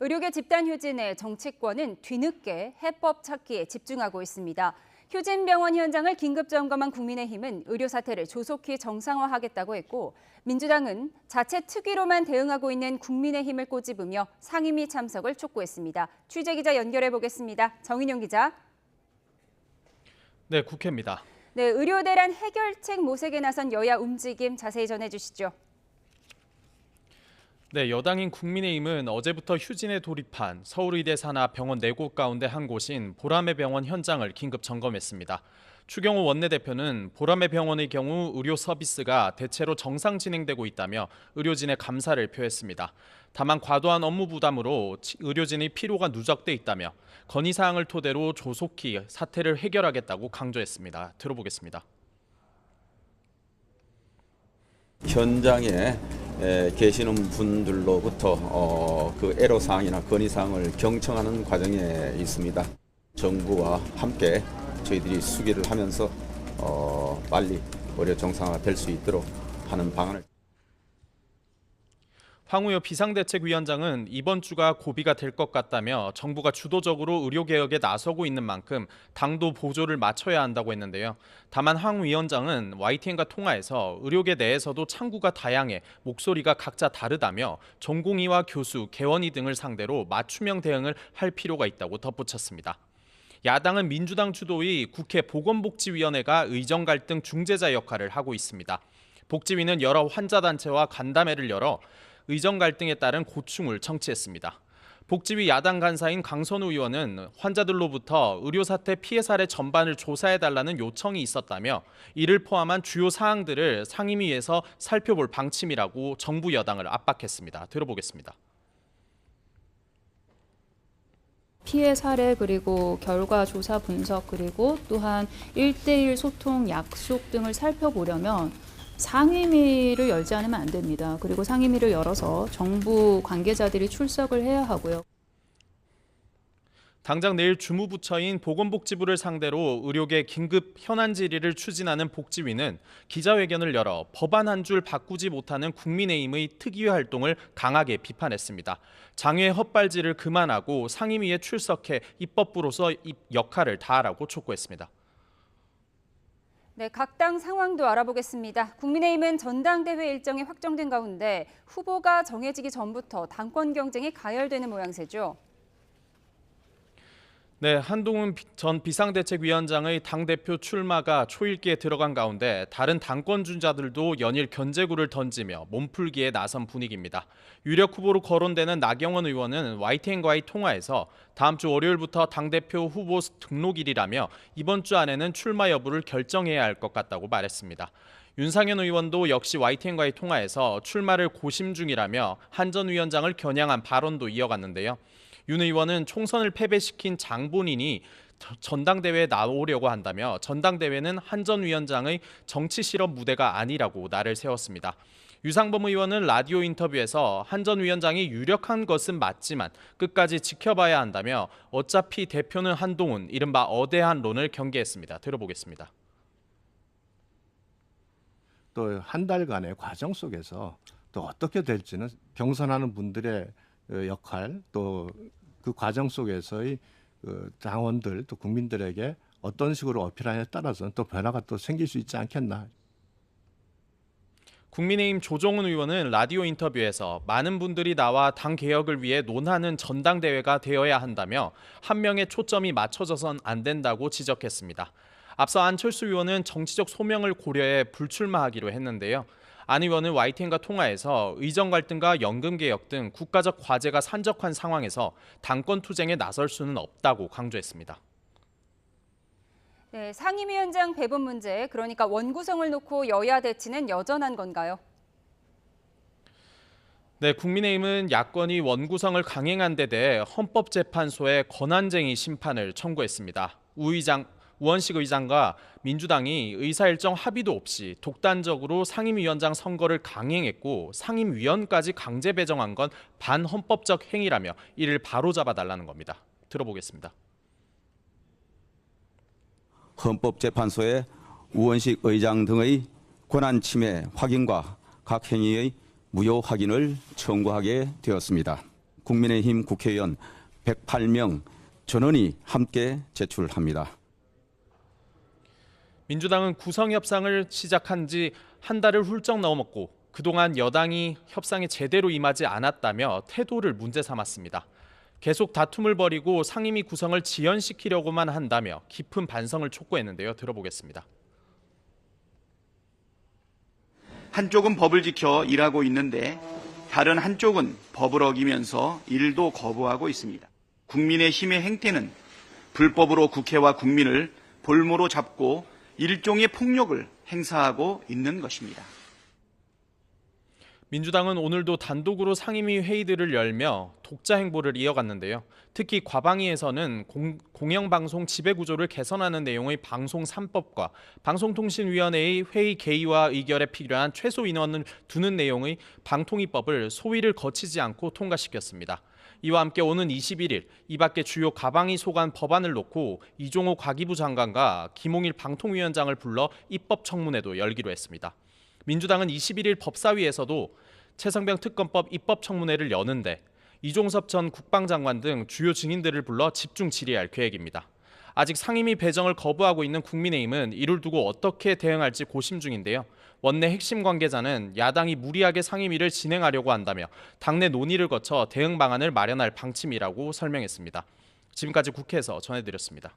의료계 집단 휴진에 정치권은 뒤늦게 해법 찾기에 집중하고 있습니다. 휴진 병원 현장을 긴급 점검한 국민의힘은 의료 사태를 조속히 정상화하겠다고 했고, 민주당은 자체 특위로만 대응하고 있는 국민의힘을 꼬집으며 상임위 참석을 촉구했습니다. 취재 기자 연결해 보겠습니다. 정인용 기자. 네, 국회입니다. 네, 의료 대란 해결책 모색에 나선 여야 움직임 자세히 전해주시죠. 네, 여당인 국민의힘은 어제부터 휴진에 돌입한 서울의대 산하 병원 4곳 가운데 한 곳인 보라매 병원 현장을 긴급 점검했습니다. 추경호 원내대표는 보라매 병원의 경우 의료 서비스가 대체로 정상 진행되고 있다며 의료진의 감사를 표했습니다. 다만 과도한 업무 부담으로 의료진의 피로가 누적돼 있다며 건의사항을 토대로 조속히 사태를 해결하겠다고 강조했습니다. 들어보겠습니다. 현장에 계시는 분들로부터 그 애로사항이나 건의사항을 경청하는 과정에 있습니다. 정부와 함께 저희들이 수기를 하면서 빨리 의료 정상화될 수 있도록 하는 방안을. 황우여 비상대책위원장은 이번 주가 고비가 될 것 같다며 정부가 주도적으로 의료개혁에 나서고 있는 만큼 당도 보조를 맞춰야 한다고 했는데요. 다만 황 위원장은 YTN과 통화에서 의료계 내에서도 창구가 다양해 목소리가 각자 다르다며 전공의와 교수, 개원의 등을 상대로 맞춤형 대응을 할 필요가 있다고 덧붙였습니다. 야당은 민주당 주도의 국회 보건복지위원회가 의정 갈등 중재자 역할을 하고 있습니다. 복지위는 여러 환자단체와 간담회를 열어 의정 갈등에 따른 고충을 청취했습니다. 복지위 야당 간사인 강선우 의원은 환자들로부터 의료 사태 피해 사례 전반을 조사해달라는 요청이 있었다며 이를 포함한 주요 사항들을 상임위에서 살펴볼 방침이라고 정부 여당을 압박했습니다. 들어보겠습니다. 피해 사례 그리고 결과 조사 분석 그리고 또한 1대1 소통 약속 등을 살펴보려면 상임위를 열지 않으면 안 됩니다. 그리고 상임위를 열어서 정부 관계자들이 출석을 해야 하고요. 당장 내일 주무부처인 보건복지부를 상대로 의료계 긴급 현안 질의를 추진하는 복지위는 기자회견을 열어 법안 한 줄 바꾸지 못하는 국민의힘의 특위 활동을 강하게 비판했습니다. 장외 헛발질을 그만하고 상임위에 출석해 입법부로서 역할을 다하라고 촉구했습니다. 네, 각 당 상황도 알아보겠습니다. 국민의힘은 전당대회 일정이 확정된 가운데 후보가 정해지기 전부터 당권 경쟁이 가열되는 모양새죠. 네, 한동훈 전 비상대책위원장의 당대표 출마가 초읽기에 들어간 가운데 다른 당권 주자들도 연일 견제구를 던지며 몸풀기에 나선 분위기입니다. 유력 후보로 거론되는 나경원 의원은 YTN과의 통화에서 다음 주 월요일부터 당대표 후보 등록일이라며 이번 주 안에는 출마 여부를 결정해야 할 것 같다고 말했습니다. 윤상현 의원도 역시 YTN과의 통화에서 출마를 고심 중이라며 한 전 위원장을 겨냥한 발언도 이어갔는데요. 윤 의원은 총선을 패배시킨 장본인이 전당대회에 나오려고 한다며 전당대회는 한 전 위원장의 정치 실험 무대가 아니라고 날을 세웠습니다. 유상범 의원은 라디오 인터뷰에서 한 전 위원장이 유력한 것은 맞지만 끝까지 지켜봐야 한다며 어차피 대표는 한동훈, 이른바 어대한론을 경계했습니다. 들어보겠습니다. 또 한 달간의 과정 속에서 또 어떻게 될지는 경선하는 분들의 역할 또 그 과정 속에서의 당원들 또 국민들에게 어떤 식으로 어필하냐에 따라서는 또 변화가 또 생길 수 있지 않겠나. 국민의힘 조정훈 의원은 라디오 인터뷰에서 많은 분들이 나와 당 개혁을 위해 논하는 전당대회가 되어야 한다며 한 명의 초점이 맞춰져선 안 된다고 지적했습니다. 앞서 안철수 의원은 정치적 소명을 고려해 불출마하기로 했는데요. 안 의원은 YTN과 통화에서 의정 갈등과 연금 개혁 등 국가적 과제가 산적한 상황에서 당권 투쟁에 나설 수는 없다고 강조했습니다. 네, 상임위원장 배분 문제, 그러니까 원구성을 놓고 여야 대치는 여전한 건가요? 네, 국민의힘은 야권이 원구성을 강행한 데 대해 헌법재판소에 권한쟁의 심판을 청구했습니다. 우원식 의장과 민주당이 의사일정 합의도 없이 독단적으로 상임위원장 선거를 강행했고 상임위원까지 강제 배정한 건 반헌법적 행위라며 이를 바로잡아달라는 겁니다. 들어보겠습니다. 헌법재판소에 우원식 의장 등의 권한 침해 확인과 각 행위의 무효 확인을 청구하게 되었습니다. 국민의힘 국회의원 108명 전원이 함께 제출합니다. 민주당은 구성 협상을 시작한 지 한 달을 훌쩍 넘었고 그동안 여당이 협상에 제대로 임하지 않았다며 태도를 문제 삼았습니다. 계속 다툼을 벌이고 상임위 구성을 지연시키려고만 한다며 깊은 반성을 촉구했는데요. 들어보겠습니다. 한쪽은 법을 지켜 일하고 있는데 다른 한쪽은 법을 어기면서 일도 거부하고 있습니다. 국민의힘의 행태는 불법으로 국회와 국민을 볼모로 잡고 일종의 폭력을 행사하고 있는 것입니다. 민주당은 오늘도 단독으로 상임위 회의들을 열며 독자 행보를 이어갔는데요. 특히 과방위에서는 공영방송 지배구조를 개선하는 내용의 방송 3법과 방송통신위원회의 회의 개의와 의결에 필요한 최소 인원을 두는 내용의 방통위법을 소위를 거치지 않고 통과시켰습니다. 이와 함께 오는 21일 이 밖에 주요 과방위 소관 법안을 놓고 이종호 과기부 장관과 김홍일 방통위원장을 불러 입법 청문회도 열기로 했습니다. 민주당은 21일 법사위에서도 최성병 특검법 입법 청문회를 여는데 이종섭 전 국방장관 등 주요 증인들을 불러 집중 질의할 계획입니다. 아직 상임위 배정을 거부하고 있는 국민의힘은 이를 두고 어떻게 대응할지 고심 중인데요. 원내 핵심 관계자는 야당이 무리하게 상임위를 진행하려고 한다며 당내 논의를 거쳐 대응 방안을 마련할 방침이라고 설명했습니다. 지금까지 국회에서 전해드렸습니다.